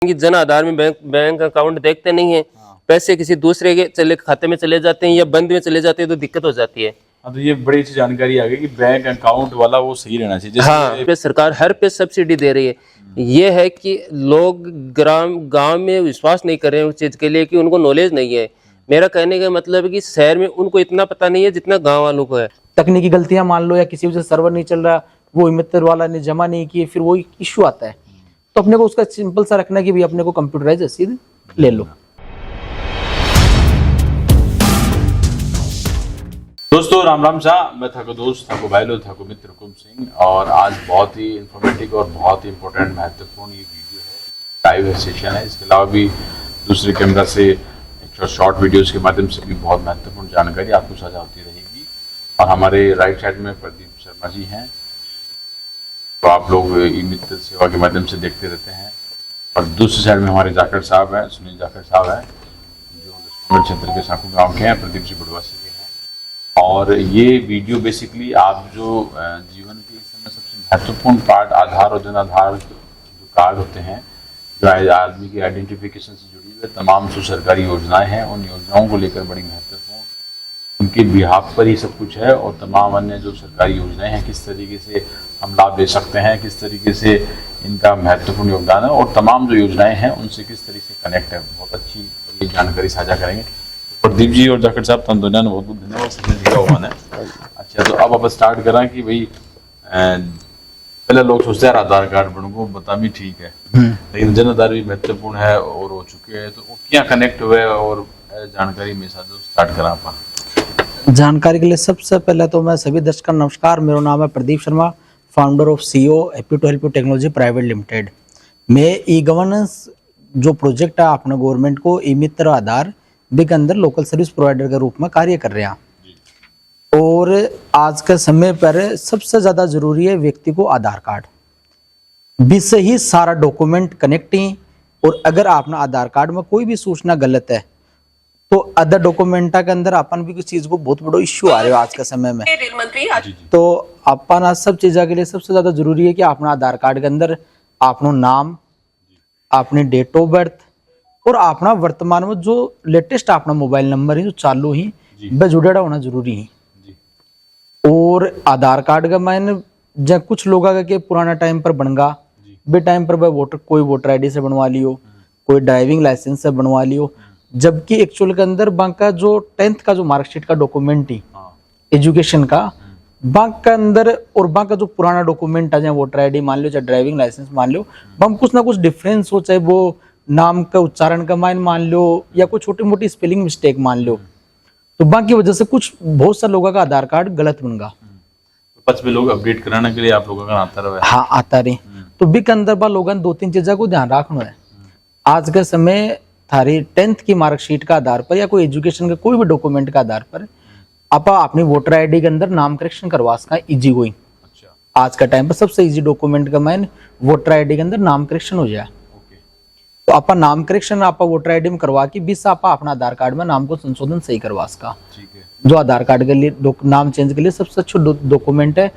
कि जन आधार में bank account देखते नहीं है, पैसे किसी दूसरे के खाते में चले जाते हैं या बंद में चले जाते हैं तो दिक्कत हो जाती है। हाँ, तो ये बड़ी अच्छी जानकारी आ गई कि बैंक अकाउंट वाला वो सही रहना चाहिए। जैसे हाँ, पे सरकार हर पे सब्सिडी दे रही है। ये है कि लोग गांव में विश्वास नहीं कर रहे हैं उस चीज के लिए कि उनको नॉलेज नहीं है। मेरा कहने का मतलब है कि शहर में उनको इतना पता नहीं है जितना गांव वालों को है। तकनीकी गलतियां मान लो या किसी वजह से सर्वर नहीं चल रहा, वो मित्र वाला ने जमा नहीं किए, फिर वो इश्यू आता है। तो अपने को उसका सिंपल सा रखना है कि भाई अपने को कंप्यूटराइज रसीद ले लो। दोस्तों राम राम सा, मैं थाको दोस्त थाको भाईलो थाको मित्र हुकुम सिंह, और आज बहुत ही इन्फॉर्मेटिव और बहुत ही इम्पोर्टेंट महत्वपूर्ण ये वीडियो है, लाइव सेशन है। इसके अलावा भी दूसरे कैमरा से शॉर्ट वीडियोस के माध्यम से भी बहुत महत्वपूर्ण जानकारी आपको साझा होती रहेगी। और हमारे राइट साइड में प्रदीप शर्मा जी हैं, तो आप लोग ई मित्र सेवा के माध्यम से देखते रहते हैं। और दूसरी साइड में हमारे जाखड़ साहब हैं, सुनील जाखड़ साहब हैं, जो क्षेत्र के साकू गाँव के हैं, प्रदीप जी बुढ़वासी के हैं। और ये वीडियो बेसिकली आप जो जीवन के इस समय सबसे महत्वपूर्ण पार्ट आधार और जन आधार जो कार्ड होते हैं, जो आदमी की आइडेंटिफिकेशन से जुड़ी हुई तमाम जो सरकारी योजनाएं हैं, उन योजनाओं को लेकर बड़ी महत्वपूर्ण उनके बिहाफ पर ही सब कुछ है। और तमाम अन्य जो सरकारी योजनाएं हैं, किस तरीके से हम लाभ ले सकते हैं, किस तरीके से इनका महत्वपूर्ण योगदान है, और तमाम जो योजनाएं हैं उनसे किस तरीके से कनेक्ट है, बहुत अच्छी ये जानकारी साझा करेंगे। प्रदीप जी और जाखड़ साहब तन दुनिया बहुत बहुत धन्यवाद, सबने दिया हुआ है। अच्छा, तो अब आप स्टार्ट करें कि भाई पहले लोग सोचते हैं आधार कार्ड बनूंगा बता भी ठीक है, लेकिन जन आधार भी महत्वपूर्ण है और हो चुके हैं, तो वो क्या कनेक्ट हुए और जानकारी मेरे साथ स्टार्ट करा आप। जानकारी के लिए सबसे पहले तो मैं सभी दर्शकों नमस्कार। मेरा नाम है Pradeep Sharma, founder of CEO happy to help you technology private limited. मैं ई गवर्नेंस जो प्रोजेक्ट है अपने गवर्नमेंट को ई मित्र आधार के अंदर लोकल सर्विस प्रोवाइडर के रूप में कार्य कर रहे हैं। और आज के समय पर सबसे ज़्यादा जरूरी है व्यक्ति को आधार कार्ड भी से ही सारा डॉक्यूमेंट कनेक्ट ही। और अगर आपने आधार कार्ड में कोई भी सूचना गलत है तो अदर डॉक्यूमेंटा के अंदर अपन भी किसी चीज को बहुत बड़ा इश्यू आ रहा है आज के समय में। तो अपन आज सब चीज़ों के लिए सबसे ज्यादा जरूरी है कि अपना आधार कार्ड के अंदर अपना नाम, अपनी डेट ऑफ बर्थ और अपना वर्तमान में जो लेटेस्ट अपना मोबाइल नंबर है जो चालू ही वह जुड़ेड़ा होना जरूरी है। और आधार कार्ड का मैंने जब कुछ लोग के पुराना टाइम पर बनगा बे टाइम पर वह कोई वोटर आईडी से बनवा लियो, कोई ड्राइविंग लाइसेंस से बनवा लियो, जबकि एक्चुअल के अंदर बैंक का जो 10th का जो मार्कशीट का डॉक्यूमेंट ही एजुकेशन का बैंक के अंदर और बैंक का जो पुराना डॉक्यूमेंट है, चाहे वोटर आईडी मान लो चाहे ड्राइविंग लाइसेंस मान लो, बैंक कुछ ना कुछ डिफरेंस हो, चाहे वो नाम का उच्चारण का मान लो या कोई छोटी मोटी स्पेलिंग मिस्टेक मान लो, तो बैंक की वजह से कुछ बहुत सारे लोगों का आधार कार्ड गलत बन गया। पच में लोग अपडेट कराने के लिए आप लोगों का आता रहे। हाँ, आता रहे। तो बिक अंदर बा लोगों ने 2-3 चीज़ों को ध्यान रखना है। आज के समय थारी 10th की मार्कशीट का आधार पर या कोई एजुकेशन का कोई भी डॉक्यूमेंट का आधार पर आप अपनी वोटर आईडी के अंदर नाम करेक्शन करवा सका इजी गोइंग। अच्छा। आज का टाइम पर सबसे इजी डॉक्यूमेंट का मैन वोटर आईडी के अंदर नाम करेक्शन हो जाए। तो आप नाम करेक्शन आप वोटर आईडी में करवा के 20 आप अपना आधार कार्ड में नाम को संशोधन सही करवा सका। जो आधार कार्ड के लिए नाम चेंज के लिए सबसे अच्छा डॉक्यूमेंट है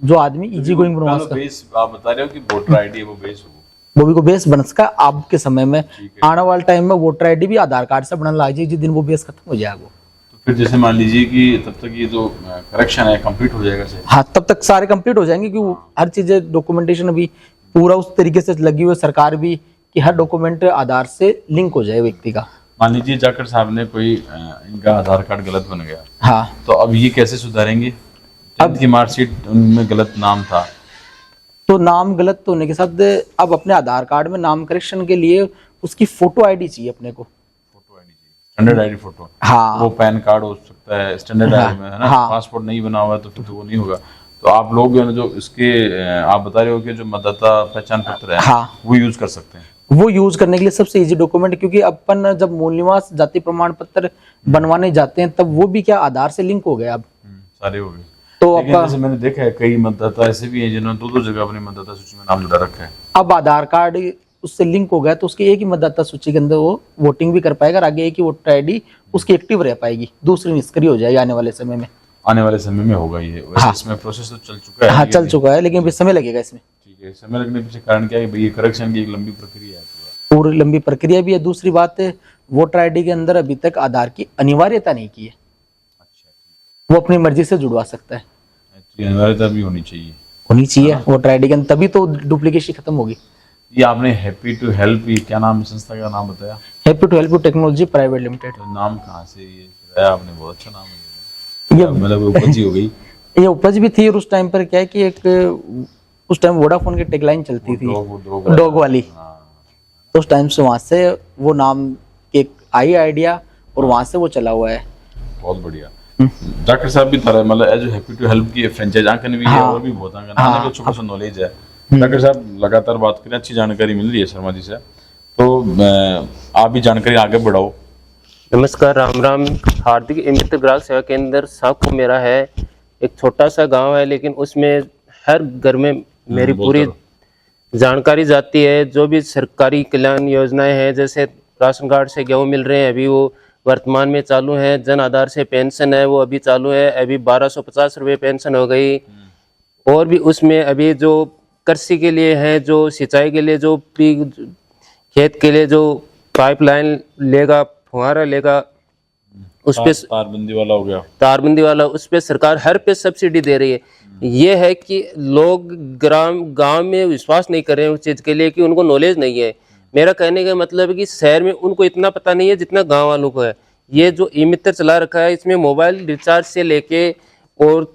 जो आदमी इजी गोइंग बनवा सका। आप बता रहे हो कि वोटर आईडी वो बेस हो, वो भी को बेस बन सका। आप के समय में आने वाले टाइम में वोटर आईडी भी आधार कार्ड से बनने लग जाए, जिस दिन वो बेस खत्म हो जाएगा। तो फिर जैसे मान लीजिए कि तब तक ये जो करेक्शन है कंप्लीट हो जाएगा। हाँ, तब तक सारे कंप्लीट हो जाएंगे क्योंकि हर चीज डॉक्यूमेंटेशन अभी पूरा उस तरीके से लगी हुई सरकार भी कि हर डॉक्यूमेंट आधार से लिंक हो जाए व्यक्ति का। मान लीजिए जाखड़ साहब ने कोई इनका आधार कार्ड गलत बन गया, हाँ, तो अब ये कैसे सुधारेंगे? अब की मार्कशीट उनमें गलत नाम था, तो नाम गलत होने के साथ अब अपने आधार कार्ड में नाम करेक्शन के लिए उसकी फोटो आईडी चाहिए अपने को। फोटो आईडी चाहिए, स्टैंडर्ड आईडी फोटो। हाँ, वो पैन कार्ड हो सकता है स्टैंडर्ड आईडी में, है ना। हाँ, पासपोर्ट नहीं बना हुआ तो फिर तो वो नहीं होगा। तो आप लोग जो इसके आप बता रहे हो कि जो मतदाता पहचान पत्र है, हाँ, वो यूज कर सकते हैं। वो यूज करने के लिए सबसे इजी डॉक्यूमेंट, क्योंकि अपन जब मूल निवास जाति प्रमाण पत्र बनवाने जाते हैं तब वो भी क्या आधार से लिंक हो गए अब सारे हो गए। तो जैसे मैंने देखा है कई मतदाता ऐसे भी हैं जिन्होंने दो जगह अपनी मतदाता सूची में नाम जुड़ा रखा है। अब आधार कार्ड उससे लिंक हो गया तो उसके एक ही मतदाता सूची के अंदर वो वोटिंग भी कर पाएगा और आगे एक ही वोटर आईडी उसकी एक्टिव रह पाएगी, दूसरी निष्क्रिय हो जाएगी आने वाले समय में। आने वाले समय में होगा ये। वैसे हाँ, इसमें प्रोसेस तो चल चुका है। हाँ, चल चुका है, लेकिन अभी समय लगेगा इसमें। ठीक है, समय लगने के पीछे कारण क्या है? ये करेक्शन की एक लंबी प्रक्रिया है। पूरी लंबी प्रक्रिया भी है। दूसरी बात है, वोटर आईडी के अंदर अभी तक आधार की अनिवार्यता नहीं की है, वो अपनी मर्जी से जुड़वा सकता है। तो अनिवार्यता भी होनी चाहिए, होनी चाहिए वोटर आईडी के अंदर, तभी तो डुप्लीकेसी खत्म होगी। ये आपने हैप्पी टू हेल्प, ये क्या नाम है संस्था का नाम बताया? Happy to help technology private limited. तो नाम कहाँ से ये बताया आपने? बहुत अच्छा नाम है ये मतलब उपज ही हो गई। ये उपज भी थी, और उस टाइम पर क्या है कि एक उस टाइम वोडाफोन की टैगलाइन चलती थी, डॉग वाली। तो उस टाइम से वहां से वो नाम एक आई आइडिया, और वहां से वो चला हुआ है। बहुत बढ़िया। डॉक्टर साहब भी तरह मतलब एज हैप्पी टू हेल्प की फ्रेंचाइज आंकन भी है और भी बहुत आंकन आने को छोटा सा नॉलेज है। डॉक्टर साहब लगातार बात करें, अच्छी जानकारी मिल रही है शर्मा जी से, तो आप भी जानकारी आगे बढ़ाओ। नमस्कार, राम राम। हार्दिक मित्र ग्राहक सेवा केंद्र साको मेरा है। एक छोटा सा गांव है, लेकिन उसमें हर घर में मेरी पूरी जानकारी जाती है। जो भी सरकारी कल्याण योजनाएं हैं, जैसे राशन कार्ड से गेहूँ मिल रहे हैं, अभी वो वर्तमान में चालू है। जन आधार से पेंशन है, वो अभी चालू है। अभी 1250 रुपये पेंशन हो गई। और भी उसमें अभी जो कृषि के लिए है, जो सिंचाई के लिए, जो भी खेत के लिए जो पाइपलाइन लेगा, फुहारा लेगा, उस पे तारबंदी वाला हो गया, तारबंदी वाला, उस पे सरकार हर पे सब्सिडी दे रही है। ये है कि लोग गांव में विश्वास नहीं कर रहे हैं उस चीज़ के लिए, कि उनको नॉलेज नहीं है। मेरा कहने का मतलब है कि शहर में उनको इतना पता नहीं है जितना गांव वालों को है। ये जो ई मित्र चला रखा है, इसमें मोबाइल रिचार्ज से लेके और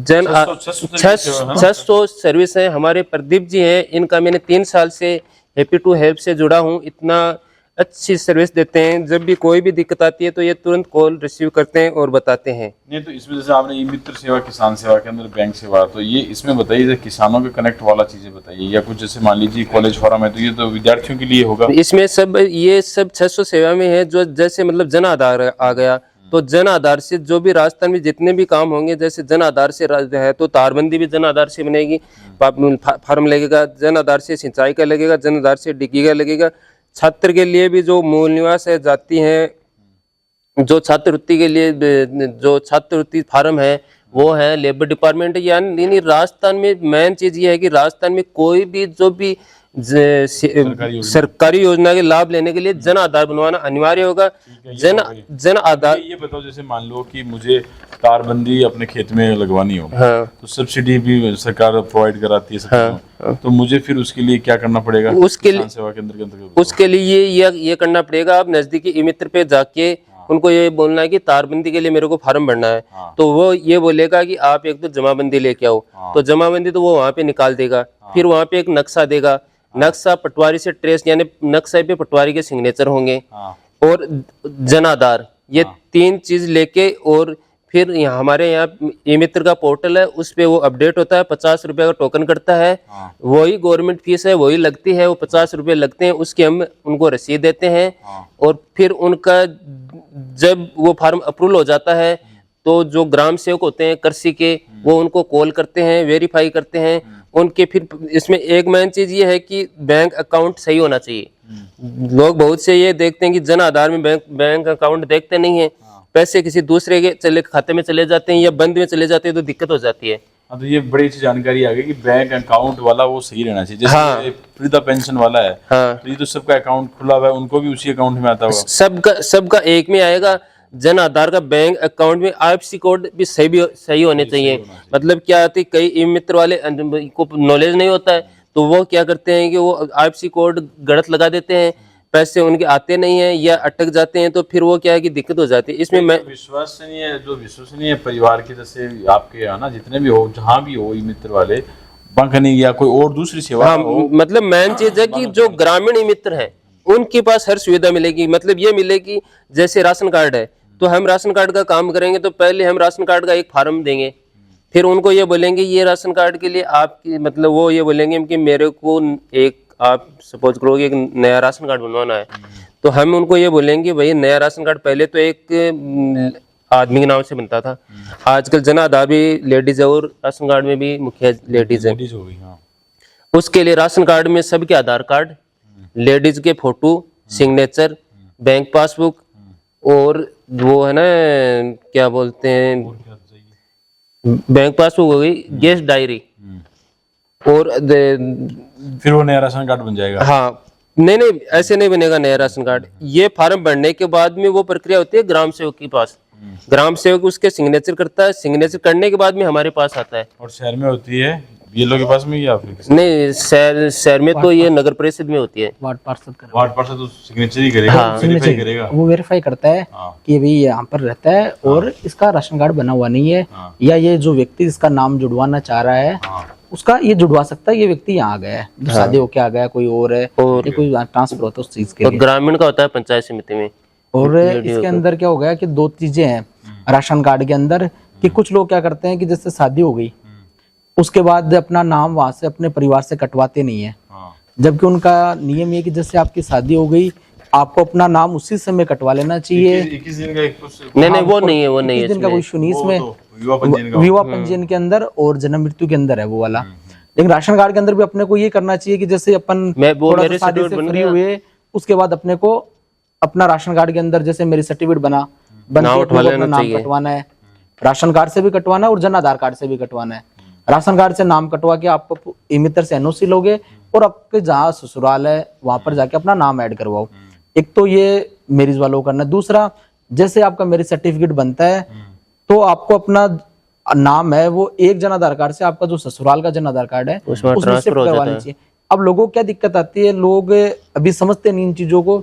600 सर्विस हैं। हमारे प्रदीप जी हैं, इनका मैंने 3 साल से हैप्पी टू हेल्प से जुड़ा हूँ। इतना अच्छी सर्विस देते हैं। जब भी कोई भी दिक्कत आती है तो ये तुरंत कॉल रिसीव करते हैं और बताते हैं। नहीं तो इस वजह से आपने ई मित्र सेवा, किसान सेवा के अंदर बैंक सेवा, तो ये इसमें बताइए जैसे किसानों के कनेक्ट वाला चीजें बताइए, या कुछ जैसे मान लीजिए कॉलेज फॉरम है तो ये तो विद्यार्थियों के लिए होगा। इसमें सब ये सब 600 सेवा में है। जो जैसे मतलब जन आधार आ गया, तो जन आधार से जो भी राजस्थान में जितने भी काम होंगे, जैसे जन आधार से है तो तारबंदी भी जन आधार से बनेगी, फार्म लगेगा। जन आधार से सिंचाई का लगेगा, जन आधार से डिग्गी का लगेगा। छात्र के लिए भी जो मूल निवास है जाती हैं, जो छात्रवृत्ति के लिए जो छात्रवृत्ति फार्म है वो है लेबर डिपार्टमेंट। यानी राजस्थान में मेन चीज ये है कि राजस्थान में कोई भी जो भी सरकारी योजना के लाभ लेने के लिए जन आधार बनवाना अनिवार्य होगा। जन आधार, ये बताओ जैसे मान लो कि मुझे तारबंदी अपने खेत में लगवानी हो, हाँ, तो सब्सिडी भी सरकार प्रोवाइड कराती है सब, हाँ, तो मुझे फिर उसके लिए क्या करना पड़ेगा? उसके लिए सेवा केंद्र के अंतर्गत उसके लिए ये करना पड़ेगा। आप नजदीकी ई मित्र पे जाके उनको ये बोलना है कि तारबंदी के लिए मेरे को फार्म भरना है। तो वो ये बोलेगा कि आप एक तो जमाबंदी लेके आओ। तो जमाबंदी तो वो वहाँ पे निकाल देगा। फिर वहाँ पे एक नक्शा देगा, नक्शा पटवारी से ट्रेस, यानी नक्शे पे पटवारी के सिग्नेचर होंगे, और जन आधार, ये 3 चीज लेके, और फिर हमारे यहाँ ई मित्र का पोर्टल है, उस पे वो अपडेट होता है। 50 रुपये का टोकन करता है, वही गवर्नमेंट फीस है, वही लगती है। वो 50 रुपये लगते हैं, उसकी हम उनको रसीद देते हैं। और फिर उनका जब वो फार्म अप्रूवल हो जाता है, तो जो ग्राम सेवक होते हैं कृषि के, वो उनको कॉल करते हैं, वेरीफाई करते हैं उनके। फिर इसमें एक मेन चीज ये है कि बैंक अकाउंट सही होना चाहिए। लोग बहुत से ये देखते हैं कि जन आधार में बैंक अकाउंट देखते नहीं है, पैसे किसी दूसरे के खाते में चले जाते हैं या बंद में चले जाते हैं, तो दिक्कत हो जाती है। हाँ, तो ये बड़ी अच्छी जानकारी आ गई कि बैंक अकाउंट वाला वो सही रहना चाहिए। जैसे हाँ, वृद्धा पेंशन वाला है, हाँ, तो ये तो सबका अकाउंट खुला हुआ है, उनको भी उसी अकाउंट में आता होगा। सबका एक में आएगा। जन आधार का बैंक अकाउंट में IFSC कोड भी सही होने चाहिए। मतलब क्या आती है, कई ई मित्र वाले को नॉलेज नहीं होता है, तो वो क्या करते हैं कि वो IFSC कोड गलत लगा देते हैं, पैसे उनके आते नहीं है या अटक जाते हैं, तो फिर वो क्या है कि दिक्कत हो जाती है। इसमें मैं विश्वसनीय परिवार के, जैसे आपके यहाँ ना जितने भी हो, जहाँ भी हो ई मित्र वाले, बैंक नहीं या कोई और दूसरी सेवा, हाँ, मतलब मेन चीज है कि जो ग्रामीण ई मित्र हैं उनके पास हर सुविधा मिलेगी। मतलब ये मिलेगी, जैसे राशन कार्ड है, तो हम राशन कार्ड का काम करेंगे तो पहले हम राशन कार्ड का एक फार्म देंगे, फिर उनको ये बोलेंगे ये राशन कार्ड के लिए आपकी, मतलब वो ये बोलेंगे कि मेरे को एक, आप सपोज करोगे एक नया राशन कार्ड बनवाना है, तो हम उनको ये बोलेंगे भाई नया राशन कार्ड पहले तो एक आदमी के नाम से बनता था, आजकल जन आधार भी लेडीज है और राशन कार्ड में भी मुखिया लेडीज है। उसके लिए राशन कार्ड में सबके आधार कार्ड, लेडीज के फोटो, सिग्नेचर, बैंक पासबुक, और वो है ना क्या बोलते हैं, बैंक पासबुक हो गई, गैस डायरी, और फिर वो नया राशन कार्ड बन जाएगा। हाँ, नहीं नहीं, ऐसे नहीं बनेगा नया राशन कार्ड। ये फार्म भरने के बाद में वो प्रक्रिया होती है ग्राम सेवक के पास, ग्राम सेवक उसके सिग्नेचर करता है, सिग्नेचर करने के बाद में हमारे पास आता है। और शहर में होती है बीएलओ के पास में या फिर किसी? नहीं, शहर में तो ये नगर परिषद में होती है। वार्ड पार्षद कर वार्ड पार्षद तो सिग्नेचर ही करेगा, वेरीफाई करेगा। वो वेरीफाई करता है हाँ। कि भाई यहाँ पर रहता है और इसका राशन कार्ड बना हुआ नहीं है, या ये जो व्यक्ति इसका नाम जुड़वाना चाह रहा है उसका ये जुड़वा सकता है, ये व्यक्ति यहाँ आ गया है, जो शादी होके आ गया, कोई और है, या कोई ट्रांसफर होता है उस चीज के और लिए। ग्रामीण का होता है पंचायत समिति में। और इसके अंदर क्या हो गया कि दो चीजें हैं राशन कार्ड के अंदर, कि कुछ लोग क्या करते हैं कि जैसे शादी हो गई उसके बाद अपना नाम वहां से अपने परिवार से कटवाते नहीं है, जबकि उनका नियम ये कि जैसे आपकी शादी हो गई आपको अपना नाम उसी समय कटवा लेना चाहिए। 21 दिन का एक नहीं नहीं, वो नहीं है, वो नहीं है 21 दिन का कोई इशू नहीं इसमें, युवा पंजीयन का विवाह पंजीयन के अंदर और जन्म मृत्यु के अंदर है वो वाला। लेकिन राशन कार्ड के अंदर भी अपने को ये करना चाहिए कि जैसे अपन थोड़ा सा शादी से फ्री हुए उसके बाद अपने को अपना राशन कार्ड के अंदर जैसे मेरी सर्टिफिकेट बन के अपने को अपना नाम कटवाना है, राशन कार्ड से भी कटवाना है और जन आधार कार्ड से भी कटवाना है। राशन कार्ड से नाम कटवा के आप ई मित्र से एनओसी लोगे और आपके जहाँ ससुराल है वहां पर जाके अपना नाम ऐड करवाओ। एक तो ये मैरिज वालों को करना है। दूसरा, जैसे आपका मैरिज सर्टिफिकेट बनता है तो आपको अपना नाम है वो एक जन आधार कार्ड से आपका जो ससुराल का जन आधार कार्ड है उसमें शिफ्ट करवानी चाहिए। अब लोगों को क्या दिक्कत आती है, लोग अभी समझते नहीं इन चीजों को,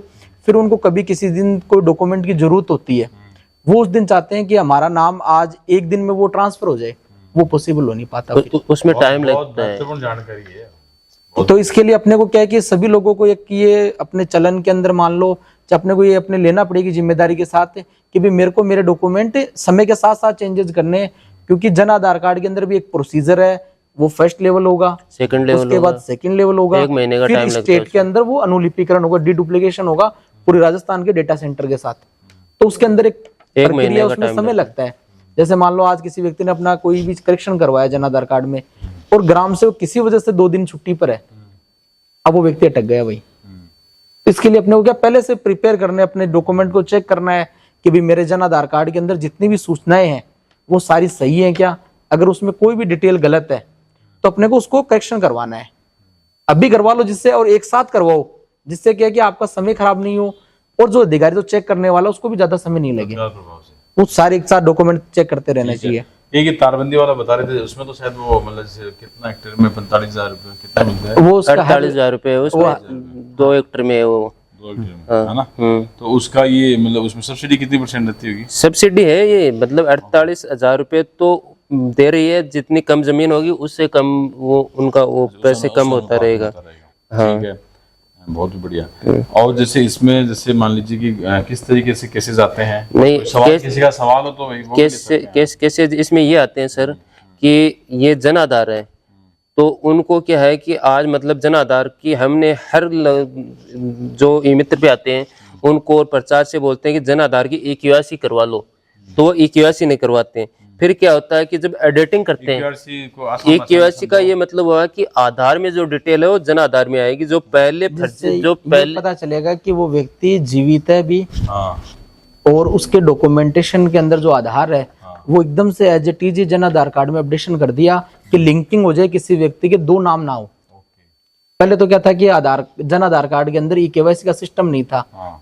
फिर उनको कभी किसी दिन कोई डॉक्यूमेंट की जरूरत होती है, वो उस दिन चाहते हैं कि हमारा नाम आज एक दिन में वो ट्रांसफर हो जाए, वो पॉसिबल हो नहीं पाता। उसमें टाइम लगता है। महत्वपूर्ण जानकारी है। तो इसके लिए अपने को क्या है कि सभी लोगों को एक ये अपने चलन के अंदर मान लो, अपने को ये अपने लेना पड़ेगी जिम्मेदारी के साथ कि भाई मेरे को मेरे डॉक्यूमेंट समय के साथ साथ चेंजेस करने, क्योंकि जन आधार कार्ड के अंदर भी एक प्रोसीजर है, वो फर्स्ट लेवल होगा, सेकंड लेवल उसके बाद सेकंड लेवल होगा, 1 महीने का फिर टाइम लगता है। स्टेट के अंदर वो अनुलिपीकरण होगा, डीडुप्लीकेशन होगा पूरे राजस्थान के डेटा सेंटर के साथ। तो उसके अंदर एक प्रक्रिया उसमें समय लगता है। जैसे मान लो आज किसी व्यक्ति ने अपना कोई भी करेक्शन करवाया जन आधार कार्ड में और ग्राम से किसी वजह से 2 दिन छुट्टी पर है, अब वो व्यक्ति अटक गया भाई। तो इसके लिए अपने को क्या पहले से प्रिपेयर करने, अपने डॉक्यूमेंट को चेक करना है कि भाई मेरे जन आधार कार्ड के अंदर जितनी भी सूचनाएं हैं वो सारी सही है क्या, अगर उसमें कोई भी डिटेल गलत है तो अपने को उसको करेक्शन करवाना है, अभी करवा लो जिससे, और एक साथ करवाओ जिससे क्या है कि आपका समय खराब नहीं हो और जो अधिकारी जो चेक करने वाला उसको भी ज्यादा समय नहीं लगे, वो सारे एक साथ डॉक्यूमेंट चेक करते रहना चाहिए। ये तारबंदी वाला बता रहे थे, उसमें तो शायद वो मतलब कितना हेक्टेयर में 45,000 रुपए कितना मिलता है? वो उसका 48,000 रुपए उसमें 2 हेक्टेयर में है वो, 2 हेक्टेयर में, है ना? तो उसका ये मतलब उसमें सब्सिडी कितनी % रहती होगी? सब्सिडी है ये, मतलब 48,000 रुपए तो दे रही है, जितनी कम जमीन होगी उससे कम वो उनका वो पैसे कम होता रहेगा। हाँ, ठीक है, बहुत बढ़िया। और जैसे इसमें जैसे मान लीजिए कि किस तरीके से केसेस आते हैं, नहीं सवाल किसी का सवाल हो तो भाई वो कैसे इसमें ये आते हैं सर कि ये जन आधार है तो उनको क्या है कि आज मतलब जन आधार की हमने हर जो ई मित्र पे आते हैं उनको प्रचार से बोलते हैं कि जन आधार की EKYC करवा लो, तो वो EKYC नहीं करवाते हैं। फिर क्या होता है कि जब एडिटिंग करते हैं EKYC का ये मतलब हुआ कि आधार में जो डिटेल है वो जन आधार में आएगी, जो पहले पता चलेगा कि वो व्यक्ति जीवित है भी और उसके डॉक्यूमेंटेशन के अंदर जो आधार है वो एकदम से as it is Jan Aadhaar card में अपडेशन कर दिया कि लिंकिंग हो जाए, किसी व्यक्ति के 2 नाम ना हो। पहले तो क्या था कि जन आधार कार्ड के अंदर EKYC का सिस्टम नहीं था,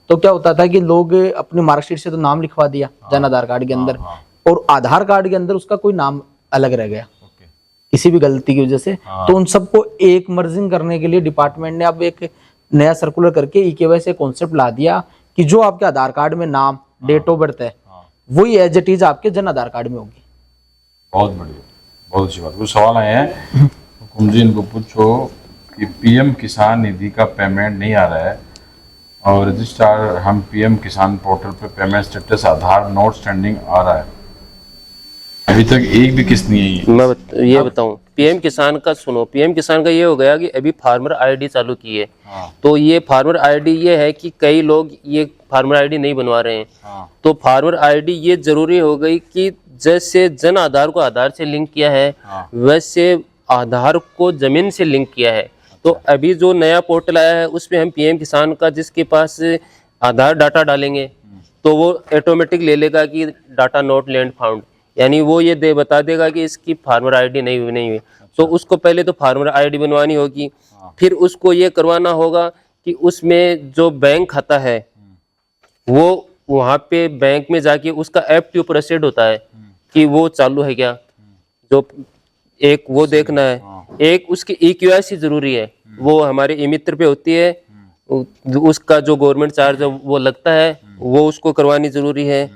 तो क्या होता था कि लोग अपनी मार्कशीट से तो नाम लिखवा दिया जन आधार कार्ड के अंदर और आधार कार्ड के अंदर उसका कोई नाम अलग रह गया किसी भी गलती की वजह से। तो उन सबको एक मर्जिंग करने के लिए डिपार्टमेंट ने अब एक नया सर्कुलर करके EKYC कॉन्सेप्ट ला दिया कि जो आपके आधार कार्ड में नाम, डेट ऑफ बर्थ है वही एज इट इज आपके जन आधार कार्ड में होगी। बहुत बढ़िया, बहुत अच्छी बात। कुछ सवाल आए हैं, हुकुम जी इनको पूछो कि PM किसान निधि का पेमेंट नहीं आ रहा है और रजिस्ट्रार हम PM किसान पोर्टल पे पेमेंट स्टेटस आधार नोट स्टैंडिंग आ रहा है, अभी तक एक भी किस्त नहीं है। मैं ये बताऊं, PM किसान का सुनो, PM किसान का ये हो गया कि अभी फार्मर ID चालू की है। तो ये फार्मर ID ये है कि कई लोग ये फार्मर ID नहीं बनवा रहे हैं। तो फार्मर ID ये जरूरी हो गई कि जैसे जन आधार को आधार से लिंक किया है वैसे आधार को जमीन से लिंक किया है। तो अभी जो नया पोर्टल आया है उसमें हम PM किसान का जिसके पास आधार डाटा डालेंगे तो वो ऑटोमेटिक ले लेगा कि डाटा नॉट लैंड फाउंड, यानी वो ये बता देगा कि इसकी फार्मर ID नहीं हुई। तो उसको पहले तो फार्मर ID बनवानी होगी, फिर उसको ये करवाना होगा कि उसमें जो बैंक खाता है वो वहाँ पे बैंक में जाके उसका ऐप के ऊपर असेट होता है कि वो चालू है क्या, जो एक वो देखना है। एक उसकी EKYC जरूरी है, वो हमारे ई मित्र पे होती है, उसका जो गवर्नमेंट चार्ज है वो लगता है, वो उसको करवानी जरूरी है।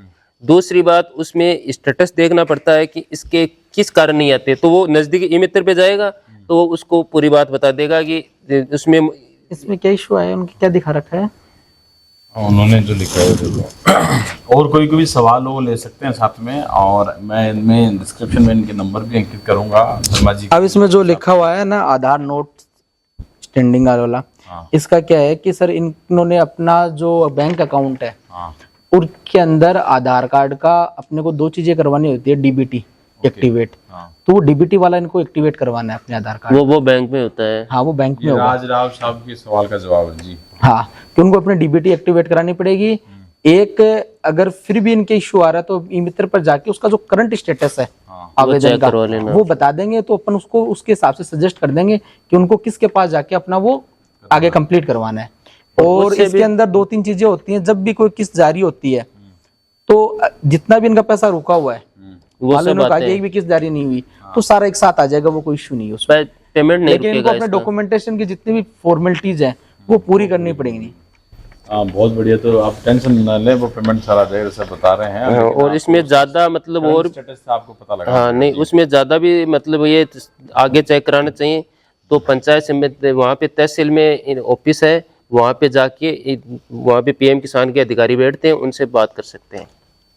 दूसरी बात, उसमें स्टेटस देखना पड़ता है कि इसके किस कारण नहीं आते, तो वो नजदीकी ई मित्र पे जाएगा तो वो उसको पूरी बात बता देगा कि उसमें इसमें क्या इशू है, उनकी क्या दिखा रखा है। उन्होंने जो लिखा है देखो। और कोई भी सवाल हो ले सकते हैं साथ में, और मैं इनमें डिस्क्रिप्शन में इनके नंबर भी अंकित करूंगा शर्मा जी। अब इसमें जो लिखा हुआ है ना आधार नोट स्टैंडिंग वाला, इसका क्या है कि सर इन्होंने अपना जो बैंक अकाउंट है उसके अंदर आधार कार्ड का अपने को 2 चीजें करवानी होती है, DBT एक्टिवेट। तो वो DBT वाला इनको एक्टिवेट करवाना है अपने आधार कार्ड। वो बैंक में होता है। हाँ वो बैंक में होगा। राज राव साहब के सवाल का जवाब है जी। हाँ, कि उनको अपने DBT एक्टिवेट करानी पड़ेगी। एक अगर फिर भी इनके इश्यू आ रहा है तो ई मित्र पर जाके उसका जो करंट स्टेटस है आवेदन का वो बता देंगे, तो अपन उसको उसके हिसाब से सजेस्ट कर देंगे कि उनको किसके पास जाके अपना वो आगे कंप्लीट करवाना है। और इसके अंदर 2-3 चीजें होती हैं। जब भी कोई किस्त जारी होती है तो जितना भी इनका पैसा रुका हुआ है, वो सब बातें एक भी किस्त जारी नहीं हुई तो सारा एक साथ आ जाएगा, वो कोई इशू नहीं है उसमें, पेमेंट नहीं लेकिन इनको अपने डॉक्यूमेंटेशन की जितनी भी फॉर्मेलिटीज हैं वो पूरी करनी पड़ेंगी। हाँ बहुत बढ़िया, तो आप टेंशन ना लें, वो पेमेंट सारा जाएगा जैसे बता रहे हैं। और इसमें ज्यादा मतलब और स्टेटस आपको पता लगा। हाँ नहीं, उसमें ज्यादा भी मतलब ये आगे चेक कराना चाहिए। तो पंचायत समिति वहाँ पे तहसील में ऑफिस है, वहाँ पे जाके वहाँ पे PM किसान के अधिकारी बैठते हैं, उनसे बात कर सकते हैं।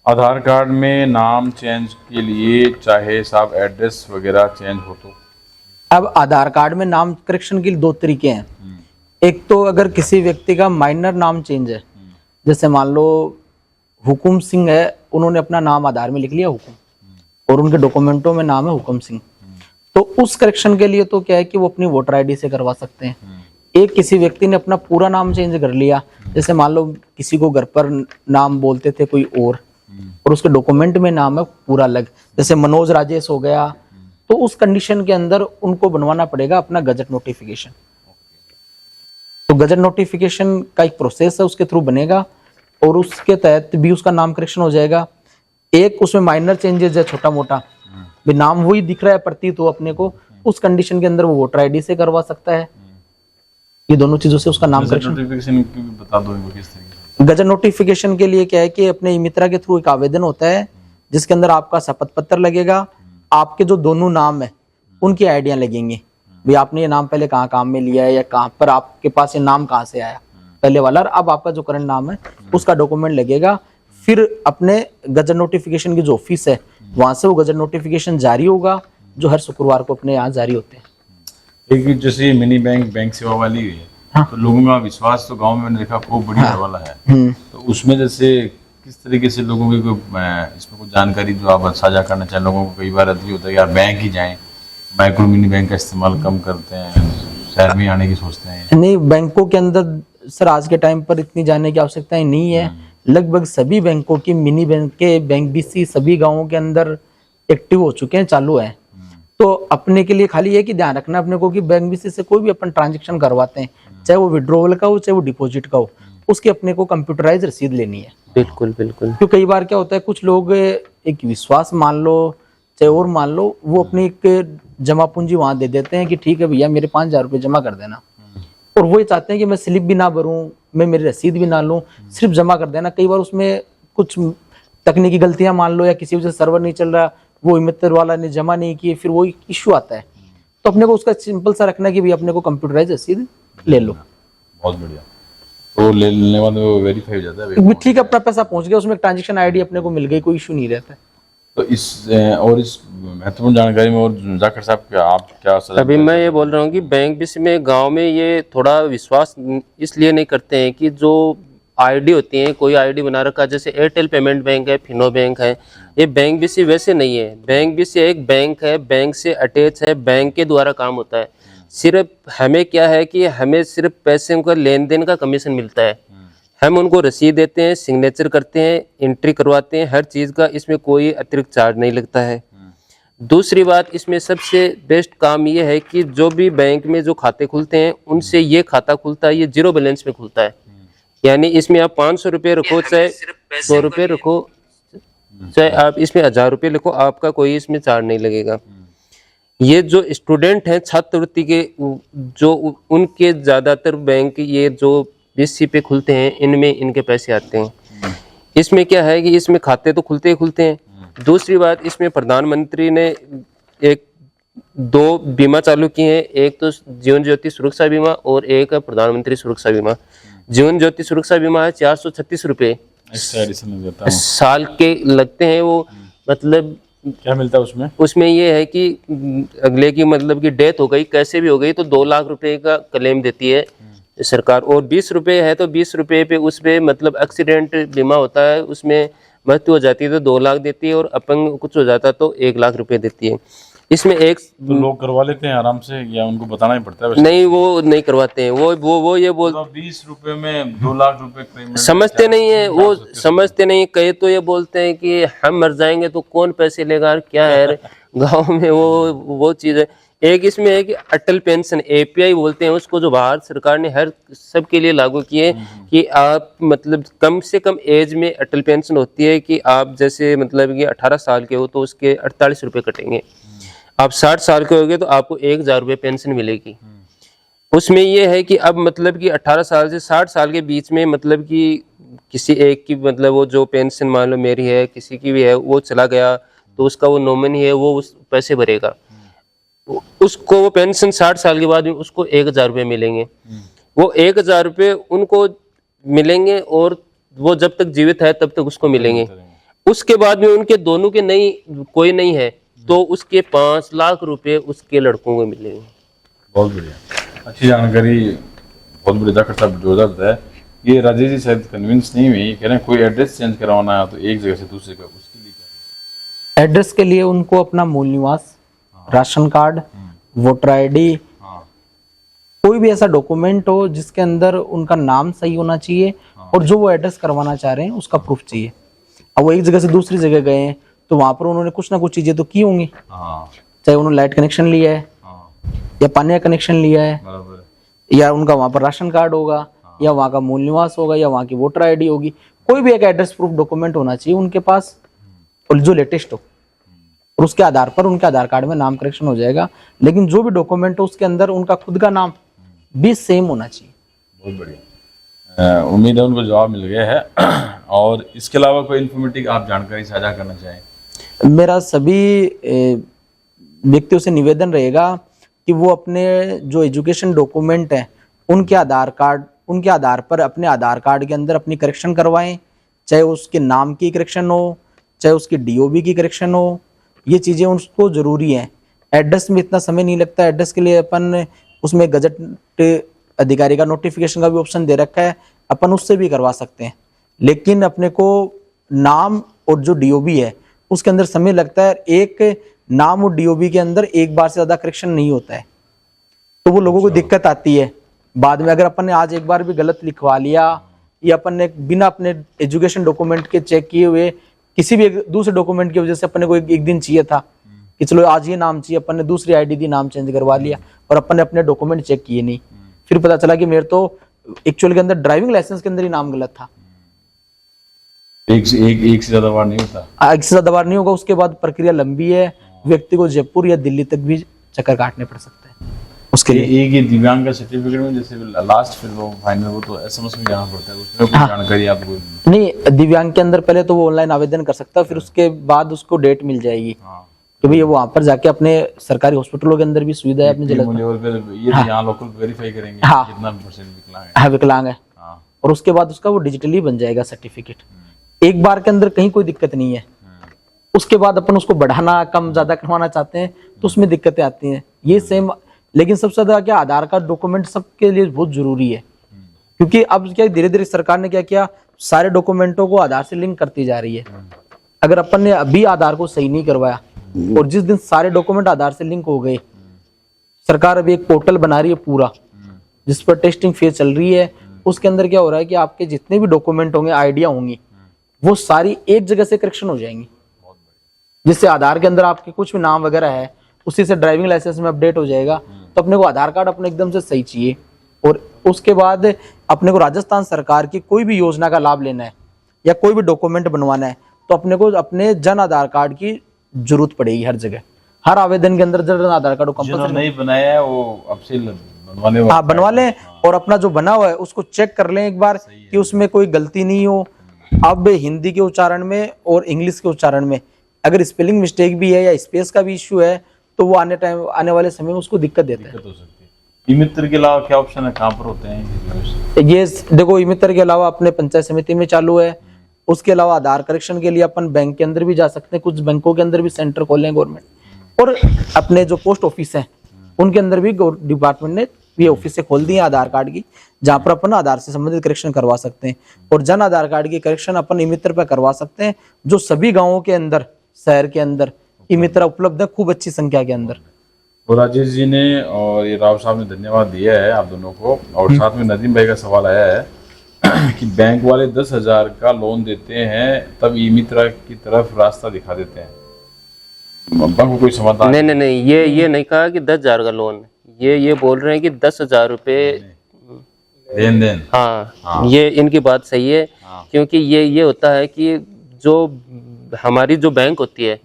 आधार कार्ड में नाम चेंज के लिए चाहे साहब एड्रेस वगैरह चेंज हो तो अब आधार कार्ड में नाम करेक्शन के लिए 2 तरीके हैं। एक तो अगर किसी व्यक्ति का माइनर नाम चेंज है, जैसे मान लो हुकुम सिंह है, उन्होंने अपना नाम आधार में लिख लिया हुकुम और उनके डॉक्यूमेंटों में नाम है हुकुम सिंह, तो उस करेक्शन के लिए तो क्या है कि वो अपनी वोटर ID से करवा सकते हैं। एक किसी व्यक्ति ने अपना पूरा नाम चेंज कर लिया, जैसे मान लो किसी को घर पर नाम बोलते थे कोई और उसके डॉक्यूमेंट में नाम है पूरा अलग, जैसे मनोज राजेश हो गया, तो उस कंडीशन के अंदर उनको बनवाना पड़ेगा अपना गजट नोटिफिकेशन। तो गजट नोटिफिकेशन का एक प्रोसेस है, उसके थ्रू बनेगा और उसके तहत भी उसका नाम करेक्शन हो जाएगा। एक उसमें माइनर चेंजेस है, छोटा मोटा भी नाम वही दिख रहा है प्रतीत हो अपने को, उस कंडीशन के अंदर वो वोटर ID से करवा सकता है। ये दोनों चीजों से उसका नाम करेक्शन। नोटिफिकेशन की भी बता दो इनको किस तरीके से। गजट नोटिफिकेशन के लिए क्या है कि अपने ई मित्रा के थ्रू एक आवेदन होता है जिसके अंदर आपका शपथ पत्र लगेगा, आपके जो दोनों नाम है उनकी आइडिया लगेंगी, भी आपने ये नाम पहले कहाँ काम में लिया है या कहाँ पर आपके पास ये नाम कहाँ से आया पहले वाला, और अब आपका जो करंट नाम है उसका डॉक्यूमेंट लगेगा। फिर अपने गजट नोटिफिकेशन की जो ऑफिस है वहां से वो गजट नोटिफिकेशन जारी होगा, जो हर शुक्रवार को अपने यहाँ जारी होते हैं। एक जैसे मिनी बैंक सेवा वाली हुई है, तो लोगों का विश्वास तो गांव में मैंने देखा खूब बढ़िया वाला है, तो उसमें जैसे किस तरीके से लोगों की इसमें कुछ जानकारी जो आप साझा करना चाहें। लोगों को कई बार ऐसा होता है यार बैंक ही जाएं, माइक्रो मिनी बैंक का इस्तेमाल कम करते हैं, शहर में आने की सोचते हैं। नहीं, बैंकों के अंदर सर आज के टाइम पर इतनी जाने की आवश्यकता नहीं है। लगभग सभी बैंकों की मिनी बैंक के बैंक BC सभी गांवों के अंदर एक्टिव हो चुके हैं, चालू है। तो अपने के लिए खाली ये कि ध्यान रखना अपने को कि बैंक BC से कोई भी अपन ट्रांजेक्शन करवाते हैं, चाहे वो विड्रॉवल का हो चाहे वो डिपॉजिट का हो, उसकी अपने को कंप्यूटराइज रसीद लेनी है। बिल्कुल बिल्कुल। क्योंकि कई बार क्या होता है कुछ लोग एक विश्वास मान लो चाहे और मान लो, वो अपनी एक जमा पूंजी वहां दे देते हैं कि ठीक है भैया मेरे 5,000 रुपये जमा कर देना, और वो ये चाहते हैं कि मैं स्लिप भी ना भरूं, मैं मेरी रसीद भी ना लूं, सिर्फ जमा कर देना। कई बार उसमें कुछ तकनीकी गलतियां मान लो या किसी वजह से सर्वर नहीं चल रहा, वो मित्र वाला ने जमा नहीं किए, फिर वो इश्यू आता है। तो अपने को उसका सिंपल सा रखना कि भाई अपने को कंप्यूटराइज रसीद ले लो। बहुत बढ़िया, तो लेने वाले वो वेरीफाई हो जाता है, ठीक है अपना पैसा पहुंच गया, उसमें ट्रांजेक्शन ID अपने को मिल गई, कोई इशू नहीं रहता है। तो इस महत्वपूर्ण जानकारी में और जाकर साहब आप क्या सलाह? अभी मैं ये बोल रहा हूँ कि बैंक BC में गांव में ये थोड़ा विश्वास इसलिए नहीं करते हैं कि जो ID होती है, कोई ID बना रखा, जैसे एयरटेल पेमेंट बैंक है, फिनो बैंक है, ये बैंक BC वैसे नहीं है। बैंक BC एक बैंक है, बैंक से अटैच है, बैंक के द्वारा काम होता है। सिर्फ हमें क्या है कि हमें सिर्फ पैसे का लेन देन का कमीशन मिलता है, हम उनको रसीद देते हैं, सिग्नेचर करते हैं, एंट्री करवाते हैं, हर चीज़ का इसमें कोई अतिरिक्त चार्ज नहीं लगता है। दूसरी बात, इसमें सबसे बेस्ट काम ये है कि जो भी बैंक में जो खाते खुलते हैं उनसे ये खाता खुलता है, ये जीरो बैलेंस में खुलता है। यानी इसमें आप 500 रुपये रखो, चाहे 100 रुपये रखो, चाहे आप इसमें 1000 रुपये लिखो, आपका कोई इसमें चार्ज नहीं लगेगा। ये जो स्टूडेंट हैं छात्रवृत्ति के, जो उनके ज़्यादातर बैंक ये जो बीसी पे खुलते हैं, इनमें इनके पैसे आते हैं। इसमें क्या है कि इसमें खाते तो खुलते ही खुलते हैं। दूसरी बात, इसमें प्रधानमंत्री ने एक 2 बीमा चालू किए हैं, एक तो जीवन ज्योति सुरक्षा बीमा और एक है प्रधानमंत्री सुरक्षा बीमा। जीवन ज्योति सुरक्षा बीमा है 436 रुपये साल के लगते हैं। वो मतलब क्या मिलता है उसमें? उसमें ये है कि अगले की मतलब कि डेथ हो गई, कैसे भी हो गई, तो 2 लाख रुपए का क्लेम देती है सरकार। और 20 रुपये है तो 20 रुपये पे उस पे मतलब एक्सीडेंट बीमा होता है, उसमें मृत्यु हो जाती है तो 2 लाख देती है, और अपंग कुछ हो जाता तो 1 लाख रुपए देती है। इसमें एक तो लोग करवा लेते हैं आराम से, या उनको बताना ही पड़ता है वैसे? नहीं, वो नहीं करवाते हैं। वो ये बोल 20 रुपए में 2 लाख रुपए क्लेम समझते नहीं है, वो समझते नहीं। कई तो ये बोलते हैं कि हम मर जाएंगे तो कौन पैसे लेगा, क्या है गांव में वो चीज़ है। एक इसमें है कि अटल पेंशन एपीआई बोलते हैं उसको, जो भारत सरकार ने हर सबके लिए लागू किए कि आप मतलब कम से कम एज में अटल पेंशन होती है कि आप जैसे मतलब कि 18 साल के हो तो उसके 48 रुपये कटेंगे, आप 60 साल के हो गए तो आपको 1000 रुपये पेंशन मिलेगी। उसमें ये है कि अब मतलब कि 18 साल से 60 साल के बीच में मतलब कि किसी एक की मतलब वो जो पेंशन मान लो मेरी है, किसी की भी है, वो चला गया तो उसका वो नॉमिनी है, वो उस पैसे भरेगा, उसको वो पेंशन 60 साल के बाद में उसको 1000 रुपये मिलेंगे। वो 1000 रुपये उनको मिलेंगे और वो जब तक जीवित है तब तक उसको मिलेंगे। उसके बाद में उनके दोनों के कोई नहीं है तो उसके 5 लाख रुपए उसके लड़कों को मिलेंगे। बहुत बढ़िया, अच्छी जानकारी, बहुत बढ़िया डॉक्टर साहब, जोरदार बताया। ये राजेश जी शायद कन्विंस नहीं हुई, कह रहे हैं कोई एड्रेस चेंज करवाना है तो एक जगह से दूसरी जगह, उसके लिए क्या? एड्रेस के लिए उनको अपना मूल निवास, राशन कार्ड, वोटर आईडी, कोई भी ऐसा डॉक्यूमेंट हो जिसके अंदर उनका नाम सही होना चाहिए और जो वो एड्रेस करवाना चाह रहे हैं उसका प्रूफ चाहिए। अब वो एक जगह से दूसरी जगह गए हैं तो वहां पर उन्होंने कुछ ना कुछ चीजें तो की होंगी, चाहे उन्होंने लाइट कनेक्शन लिया है या पानी का कनेक्शन लिया है, या उनका वहां पर राशन कार्ड होगा, या वहां का मूल निवास होगा, या वहां की वोटर आईडी होगी। कोई भी एक एड्रेस प्रूफ डॉक्यूमेंट होना चाहिए उनके पास, और जो लेटेस्ट हो, और उसके आधार पर उनके आधार कार्ड में नाम करेक्शन हो जाएगा। लेकिन जो भी डॉक्यूमेंट हो उसके अंदर उनका खुद का नाम भी सेम होना चाहिए। बहुत बढ़िया, उम्मीद है उनको जवाब मिल गया है। और इसके अलावा कोई इन्फॉर्मेटिव आप जानकारी साझा करना चाहें? मेरा सभी व्यक्तियों से निवेदन रहेगा कि वो अपने जो एजुकेशन डॉक्यूमेंट हैं उनके आधार पर अपने आधार कार्ड के अंदर अपनी करेक्शन करवाएं, चाहे उसके नाम की करेक्शन हो, चाहे उसकी डीओबी की करेक्शन हो। ये चीज़ें उसको ज़रूरी हैं। एड्रेस में इतना समय नहीं लगता, एड्रेस के लिए अपन उसमें गजट अधिकारी का नोटिफिकेशन का भी ऑप्शन दे रखा है, अपन उससे भी करवा सकते हैं। लेकिन अपने को नाम और जो डीओबी है उसके अंदर समय लगता है। एक नाम और डीओबी के अंदर एक बार से ज़्यादा करेक्शन नहीं होता है, तो वो लोगों को दिक्कत आती है बाद में। अगर अपन ने आज एक बार भी गलत लिखवा लिया, या अपन ने बिना अपने एजुकेशन डॉक्यूमेंट के चेक किए हुए किसी भी एक दूसरे डॉक्यूमेंट की वजह से अपन ने को एक दिन चाहिए था कि चलो आज ये नाम चाहिए, अपन ने दूसरी आईडी दी, नाम चेंज करवा लिया और अपन ने अपने डॉक्यूमेंट चेक किए नहीं, फिर पता चला कि मेरे तो एक्चुअल के अंदर ड्राइविंग लाइसेंस के अंदर ही नाम गलत था। एक से ज्यादा बार नहीं होता, एक से ज्यादा बार नहीं होगा। उसके बाद प्रक्रिया लंबी है, व्यक्ति को जयपुर या दिल्ली तक भी चक्कर काटने पड़ सकते हैं उसके लिए। एक ये दिव्यांग का सर्टिफिकेट में जैसे लास्ट फिर वो फाइनल वो तो एसएमएस में जाना पड़ता है, उसमें कोई जानकारी आपको नहीं? दिव्यांग के अंदर पहले तो वो ऑनलाइन आवेदन कर सकता है, फिर उसके बाद उसको डेट मिल जाएगी कि भाई वहाँ पर जाके अपने सरकारी हॉस्पिटलों के अंदर भी सुविधा है अपने जिले में। ये यहाँ लोकल वेरीफाई करेंगे कितना परसेंट विकलांग है। हाँ, विकलांग है। और उसके बाद उसका वो डिजिटली बन जाएगा सर्टिफिकेट। एक बार के अंदर कहीं कोई दिक्कत नहीं है। उसके बाद अपन उसको बढ़ाना कम ज्यादा करवाना चाहते हैं तो उसमें दिक्कतें आती हैं। ये सेम, लेकिन सबसे ज्यादा क्या आधार कार्ड डॉक्यूमेंट सबके लिए बहुत जरूरी है, क्योंकि अब क्या धीरे धीरे सरकार ने क्या किया, सारे डॉक्यूमेंटों को आधार से लिंक करती जा रही है। अगर अपन ने अभी आधार को सही नहीं करवाया और जिस दिन सारे डॉक्यूमेंट आधार से लिंक हो गए, सरकार अभी एक पोर्टल बना रही है पूरा जिस पर टेस्टिंग फेज चल रही है। उसके अंदर क्या हो रहा है कि आपके जितने भी डॉक्यूमेंट होंगे, आइडिया होंगी, वो सारी एक जगह से करेक्शन हो जाएंगी। जिससे आधार के अंदर आपके कुछ भी नाम वगैरह है उसी से ड्राइविंग लाइसेंस में अपडेट हो जाएगा। तो अपने को आधार कार्ड अपने एकदम से सही चाहिए। और उसके बाद अपने को राजस्थान सरकार की कोई भी योजना का लाभ लेना है या कोई भी डॉक्यूमेंट बनवाना है तो अपने को अपने जन आधार कार्ड की जरूरत पड़ेगी। हर जगह हर आवेदन के अंदर जन आधार कार्ड जिन्होंने नहीं बनाया है वो अब से बनवाने हाँ बनवा लें और अपना जो बना हुआ है उसको चेक कर लें एक बार कि उसमें कोई गलती नहीं हो। अब हिंदी के उच्चारण में और इंग्लिश के उच्चारण में अगर स्पेलिंग मिस्टेक भी है या स्पेस का भी इश्यू है तो वो आने वाले समय में उसको दिक्कत देता है। हो सकती है। ई मित्र के अलावा क्या ऑप्शन है, कहाँ पर होते हैं ये देखो, ई मित्र के अलावा अपने पंचायत समिति में चालू है। उसके अलावा आधार करेक्शन के लिए अपन बैंक के अंदर भी जा सकते हैं। कुछ बैंकों के अंदर भी सेंटर खोले हैं गवर्नमेंट। और अपने जो पोस्ट ऑफिस है उनके अंदर भी डिपार्टमेंट ने ये ऑफिस खोल दी है आधार कार्ड की, जहाँ पर अपन आधार से संबंधित करेक्शन करवा सकते हैं। और जन आधार कार्ड की करेक्शन अपन ई मित्र पर करवा सकते हैं, जो सभी गाँवों के अंदर शहर के अंदर ई मित्र उपलब्ध है खूब अच्छी संख्या के अंदर। तो राजेश जी ने और ये राव साहब ने धन्यवाद दिया है आप दोनों को। और साथ में नदीम भाई का सवाल आया है कि बैंक वाले 10,000 का लोन देते हैं तब ई मित्र की तरफ रास्ता दिखा देते हैं, बैंक को कोई समाधान नहीं, ये नहीं कहा कि 10,000 का लोन, ये बोल रहे हैं कि 10,000 रुपये लेन देन। हाँ, ये इनकी बात सही है। क्योंकि ये होता है कि जो हमारी जो बैंक होती है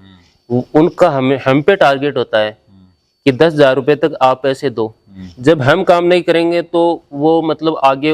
उनका हम पे टारगेट होता है कि 10,000 रुपये तक आप पैसे दो। जब हम काम नहीं करेंगे तो वो मतलब आगे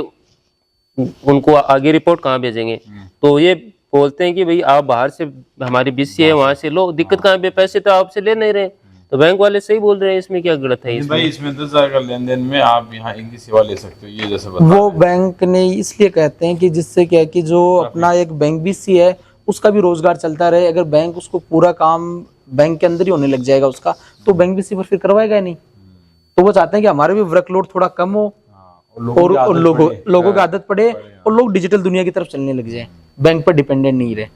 उनको आगे रिपोर्ट कहाँ भेजेंगे। तो ये बोलते हैं कि भाई आप बाहर से हमारी BC है वहां से लो, दिक्कत कहाँ पे, पैसे तो आपसे ले नहीं रहे। तो बैंक वाले सही बोल रहे हैं, इसमें क्या गलत है? भाई इसमें 10,000 का लेन देन में आप यहाँ इनकी सेवा ले सकते हो, ये जैसे बता वो बैंक ने इसलिए कहते हैं कि जिससे क्या है कि जो अपना एक बैंक BC है उसका भी रोजगार चलता रहे। अगर बैंक उसको पूरा काम बैंक के अंदर ही होने लग जाएगा उसका, तो बैंक BC पर फिर करवाएगा नहीं। तो वो चाहते हैं कि हमारे भी वर्कलोड थोड़ा कम हो और लोगों की आदत पड़े और लोग डिजिटल दुनिया की तरफ चलने लग जाए, बैंक पर डिपेंडेंट नहीं रहे।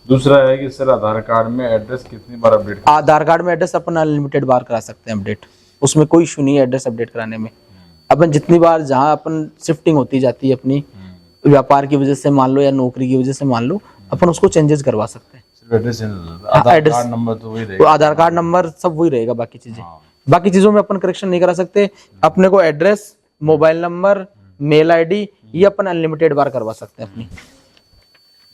दूसरा है कि सर आधार कार्ड में एड्रेस कितनी बार अपडेट आधार कार्ड में एड्रेस अपन अनलिमिटेड बार करा सकते हैं अपडेट, उसमें कोई इशू नहीं है एड्रेस अपडेट कराने में। अपन जितनी बार जहाँ अपन शिफ्टिंग होती जाती है अपनी व्यापार की वजह से मान लो या नौकरी की वजह से मान लो, अपन उसको चेंजेस करवा सकते हैं। एड्रेस आधार कार्ड नंबर तो वही रहेगा, आधार कार्ड नंबर सब वही रहेगा, बाकी चीजें बाकी चीजों में अपन करेक्शन नहीं करा सकते। अपने को address, mobile number, mail ID ये अपन अनलिमिटेड बार करवा सकते हैं अपनी।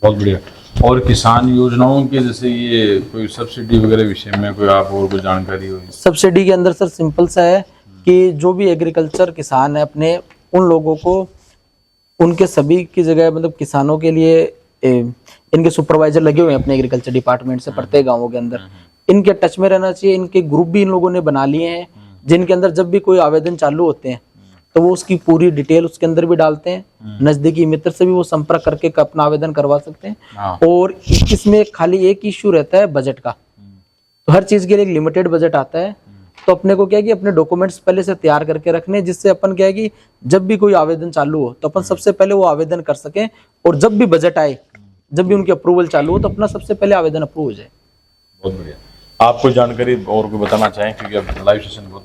बहुत बढ़िया। और किसान योजनाओं के जैसे ये कोई सब्सिडी वगैरह विषय में कोई आप और कोई जानकारी हो? सब्सिडी के अंदर सर सिंपल सा है कि जो भी एग्रीकल्चर किसान है अपने, उन लोगों को उनके सभी की जगह मतलब किसानों के लिए इनके सुपरवाइजर लगे हुए हैं अपने एग्रीकल्चर डिपार्टमेंट से प्रत्येक गाँवों के अंदर। इनके टच में रहना चाहिए। इनके ग्रुप भी इन लोगों ने बना लिए हैं जिनके अंदर जब भी कोई आवेदन चालू होते हैं तो वो उसकी पूरी डिटेल उसके अंदर भी डालते हैं। नजदीकी मित्र से भी वो संपर्क करके अपना आवेदन करवा सकते हैं। और इसमें खाली एक इश्यू रहता है बजट का, तो हर चीज के लिए एक लिमिटेड बजट आता है। तो अपने को क्या है कि अपने डॉक्यूमेंट्स पहले से तैयार करके रखने, जिससे अपन क्या है कि जब भी कोई आवेदन चालू हो तो अपन सबसे पहले वो आवेदन कर सकें, और जब भी बजट आए, जब भी उनकी अप्रूवल चालू हो तो अपना सबसे पहले आवेदन अप्रूव हो जाए। बहुत बढ़िया। आपको जानकारी और कोई बताना चाहें, क्योंकि अब लाइव सेशन बहुत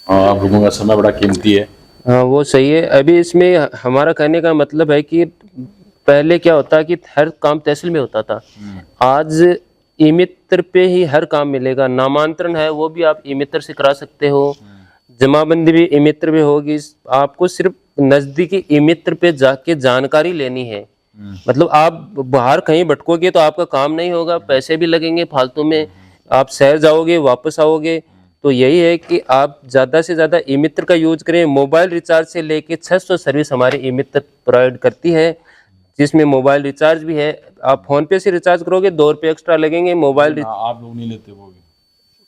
आप लोगों का समय बड़ा कीमती है। हाँ वो सही है। अभी इसमें हमारा कहने का मतलब है कि पहले क्या होता कि हर काम तहसील में होता था, आज ई मित्र पे ही हर काम मिलेगा। नामांतरण है वो भी आप ई मित्र से करा सकते हो, जमाबंदी भी ई मित्र पे होगी। आपको सिर्फ नजदीकी ई मित्र पे जाके जानकारी लेनी है। मतलब आप बाहर कहीं भटकोगे तो आपका काम नहीं होगा, पैसे भी लगेंगे फालतू में, आप शहर जाओगे वापस आओगे। तो यही है कि आप ज़्यादा से ज़्यादा ई मित्र का यूज करें। मोबाइल रिचार्ज से लेके 600 सर्विस हमारे ई मित्र प्रोवाइड करती है, जिसमें मोबाइल रिचार्ज भी है। आप फोन पे से रिचार्ज करोगे 2 रुपये एक्स्ट्रा लगेंगे। मोबाइल आप लोग नहीं लेते, वो भी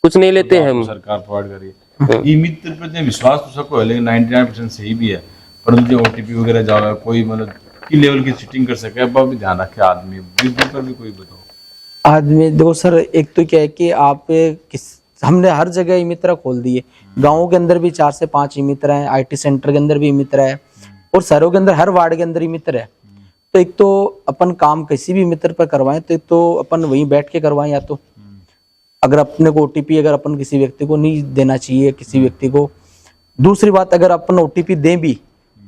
कुछ नहीं लेते हम, सरकार प्रोवाइड कर रही है। ई मित्र पे विश्वास तो सबको है, लेकिन 99% सही भी है, परंतु OTP वगैरह जाओ कोई मतलब की लेवल की चीटिंग कर सके, अब भी ध्यान रखे आदमी। पर भी कोई बताओ आदमी देखो सर, एक तो क्या है कि आप हमने हर जगह ई मित्र खोल दिए। गाँवों के अंदर भी 4 से 5 ई मित्र हैं, IT सेंटर के अंदर भी ई मित्र है, और शहरों के अंदर हर वार्ड के अंदर ई मित्र है। तो एक तो अपन काम किसी भी मित्र पर करवाएं तो एक तो अपन वहीं बैठ के करवाएं, या तो अगर अपने को OTP अगर अपन किसी व्यक्ति को नहीं देना चाहिए किसी व्यक्ति को। दूसरी बात, अगर अपन OTP दें भी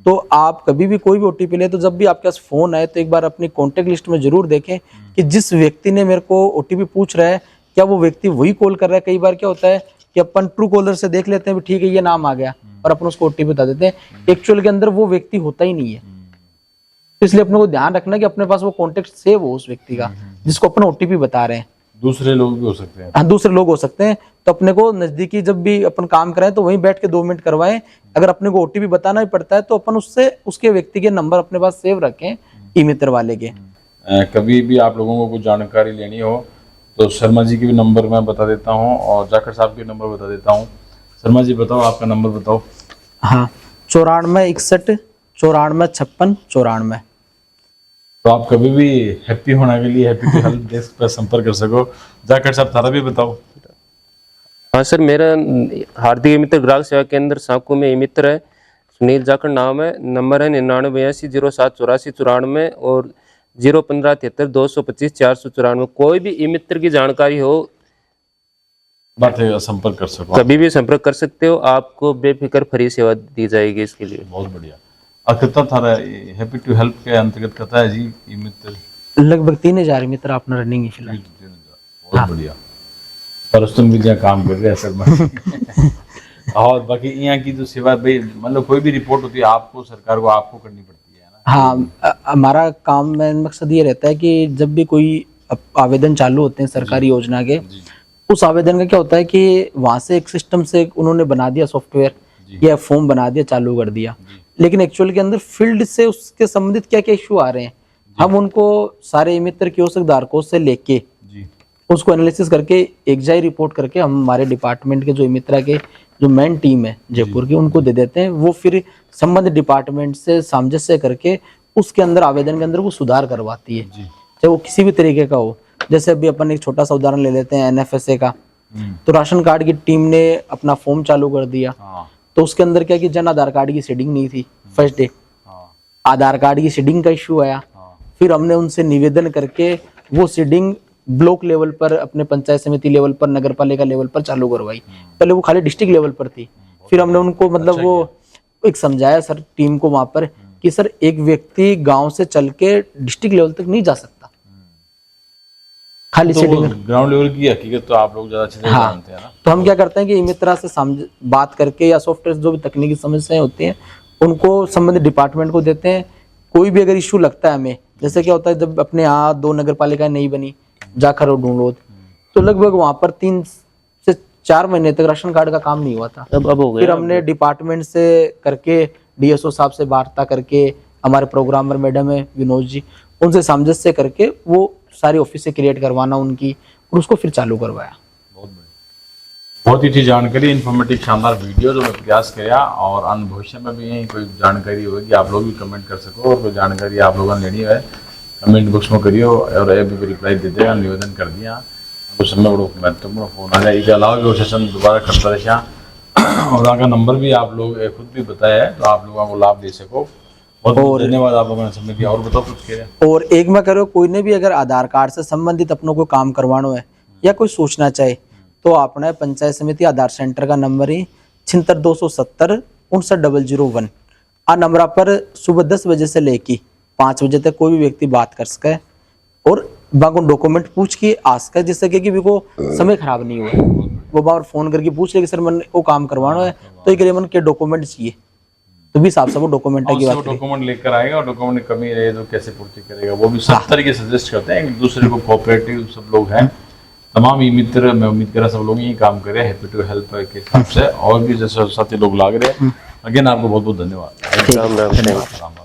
तो आप कभी भी कोई भी ओटीपी ले तो जब भी आपके पास फोन आए तो एक बार अपनी कॉन्टेक्ट लिस्ट में जरूर देखें कि जिस व्यक्ति ने मेरे को ओटीपी पूछ रहा है क्या वो व्यक्ति वही कॉल कर रहा है। कई बार क्या होता है कि अपन ट्रू कॉलर से देख लेते हैं ठीक है ये नाम आ गया और अपन उसको ओटीपी बता देते हैं, एक्चुअल के अंदर वो व्यक्ति होता ही नहीं है। तो इसलिए अपने को ध्यान रखना कि अपने पास वो कॉन्टेक्ट सेव हो उस व्यक्ति का जिसको अपन ओटीपी बता रहे हैं। दूसरे लोग भी हो सकते हैं। हाँ, दूसरे लोग हो सकते हैं। तो अपने को नजदीकी जब भी अपन काम कराएं तो वहीं बैठ के 2 मिनट करवाएं। अगर अपने को ओटीपी बताना ही पड़ता है तो अपन उससे उसके व्यक्ति के नंबर अपने पास सेव रखें ई मित्र वाले के। कभी भी आप लोगों को कुछ जानकारी लेनी हो तो शर्मा जी के भी नंबर मैं बता देता हूँ और जाखड़ साहब के नंबर बता देता हूँ। शर्मा जी बताओ, आपका नंबर बताओ। हाँ, 94 61 94 56 94। तो आप कभी भी हैप्पी होने के लिए हैप्पी टू हेल्प डेस्क पर संपर्क कर सको। जाखड़ साहब तारा भी बताओ। हाँ सर, मेरा हार्दिक मित्र ग्राहक सेवा केंद्र साकू में ई मित्र है, सुनील जाखड़ नाम है। नंबर है 99 82 07 84 94 और 015 73 225 494। कोई भी ई मित्र की जानकारी हो बात है, संपर्क कर सको, कभी भी संपर्क कर सकते हो। आपको बेफिक्र फ्री सेवा दी जाएगी इसके लिए। बहुत बढ़िया। और कितना थारा हैप्पी टू हेल्प के अंतर्गत कितना है जी ई मित्र? लगभग 3000 मित्र अपना रनिंग है फिलहाल। बहुत बढ़िया। पर उस भी जहाँ काम कर रहे हैं सर में और बाकी यहाँ की जो सेवा भाई मतलब कोई भी रिपोर्ट होती है आपको सरकार को आपको करनी पड़ती है ना? हाँ, हमारा काम में मकसद ये रहता है कि जब भी कोई आवेदन चालू होते हैं सरकारी योजना के, उस आवेदन का क्या होता है कि वहां से एक सिस्टम से उन्होंने बना दिया सॉफ्टवेयर या फॉर्म बना दिया, चालू कर दिया, लेकिन एक्चुअल के अंदर फील्ड से उसके संबंधित क्या क्या इश्यू आ रहे हैं हम उनको सारे मित्र कियोस्क धारकों से लेके उसको एनालिसिस करके एक जाई रिपोर्ट करके हम हमारे डिपार्टमेंट के जो मित्रा के जो मेन टीम है जयपुर की उनको दे देते हैं। वो फिर संबंधित डिपार्टमेंट से सामंजस्य करके उसके अंदर आवेदन के अंदर वो सुधार करवाती है, चाहे वो किसी भी तरीके का हो। जैसे अभी अपन एक छोटा सा उदाहरण ले लेते हैं NFSA का, तो राशन कार्ड की टीम ने अपना फॉर्म चालू कर दिया, तो उसके अंदर क्या कि जन आधार कार्ड की शेडिंग नहीं थी फर्स्ट डे, आधार कार्ड की शेडिंग का इश्यू आया। फिर हमने उनसे निवेदन करके वो शेडिंग ब्लॉक लेवल पर, अपने पंचायत समिति लेवल पर, नगर पालिका लेवल पर चालू करवाई। पहले वो खाली डिस्ट्रिक्ट लेवल पर थी। फिर हमने उनको मतलब वो एक समझाया सर टीम को वहां पर कि सर एक व्यक्ति गांव से चल के डिस्ट्रिक्ट लेवल तक नहीं जा सकता, खाली तो शेडिंग ग्राउंड लेवल की हकीकत तो आप लोग ज्यादा अच्छे से जानते हैं ना। तो हम क्या करते हैं कि मित्रा से बात करके या सॉफ्टवेयर जो भी तकनीकी समस्याएं होती हैं उनको संबंधित डिपार्टमेंट को देते हैं। कोई भी अगर इश्यू लगता है हमें, जैसे क्या होता है जब अपने यहाँ 2 नगर पालिकाएं नहीं बनी, जाखड़ और ढूंढोद, तो लगभग वहां पर 3 से 4 महीने तक राशन कार्ड का काम नहीं हुआ था। अब हो गया। फिर हमने डिपार्टमेंट से करके DSO साहब से वार्ता करके, हमारे प्रोग्रामर मैडम है विनोद जी, उनसे सामंजस्य करके वो सारी ऑफिस से क्रिएट करवाना उनकी और उसको फिर चालू करवाया। बहुत ही अच्छी जानकारी, इन्फॉर्मेटिव शानदार वीडियो जो मैं प्रयास किया और अन्य भविष्य में भी यही कोई जानकारी होगी आप लोग भी कमेंट कर सको और कोई जानकारी आप लोगों ने लेनी है कमेंट बॉक्स में करियो और ये भी रिप्लाई दे देगा, निवेदन कर दिया उस समय बड़ो महत्वपूर्ण फोन आ जाए। इसके अलावा भी वो सेशन दोबारा करता रहे और आगे नंबर भी आप लोग खुद भी बताया है तो आप लोगों को लाभ दे सको। बहुत बहुत धन्यवाद आप लोगों ने समय दिया। और बताओ कुछ कह रहे। और एक मैं करो, कोई ने भी अगर आधार कार्ड से संबंधित अपनों को काम करवाना है या कोई सूचना चाहे तो अपने पंचायत समिति आधार सेंटर का नंबर ही 76 270 59 001 आ नंबर पर सुबह 10 बजे से लेके 5 बजे तक कोई भी व्यक्ति बात कर सके और बाकी डॉक्यूमेंट पूछ के आ सके, जिससे कि वो समय खराब नहीं हुआ। वो बार फोन करके पूछ ले कि सर मन को काम करवाना है तो एक मन के डॉक्यूमेंट चाहिए, तो भी हिसाब से वो डॉक्यूमेंट की बात डॉक्यूमेंट लेकर आएगा और डॉक्यूमेंट में कमी रहे तो कैसे पूर्ति करेगा वो भी सब तरीके सजेस्ट करते हैं। एक दूसरे को कोऑपरेटिव सब लोग हैं, तमाम ई मित्र, मैं उम्मीद कर रहा सब लोग यही काम करें हैप्पी टू हेल्प के हिसाब से और भी जैसे साथी लोग लाग रहे हैं। अगेन आपको बहुत बहुत धन्यवाद।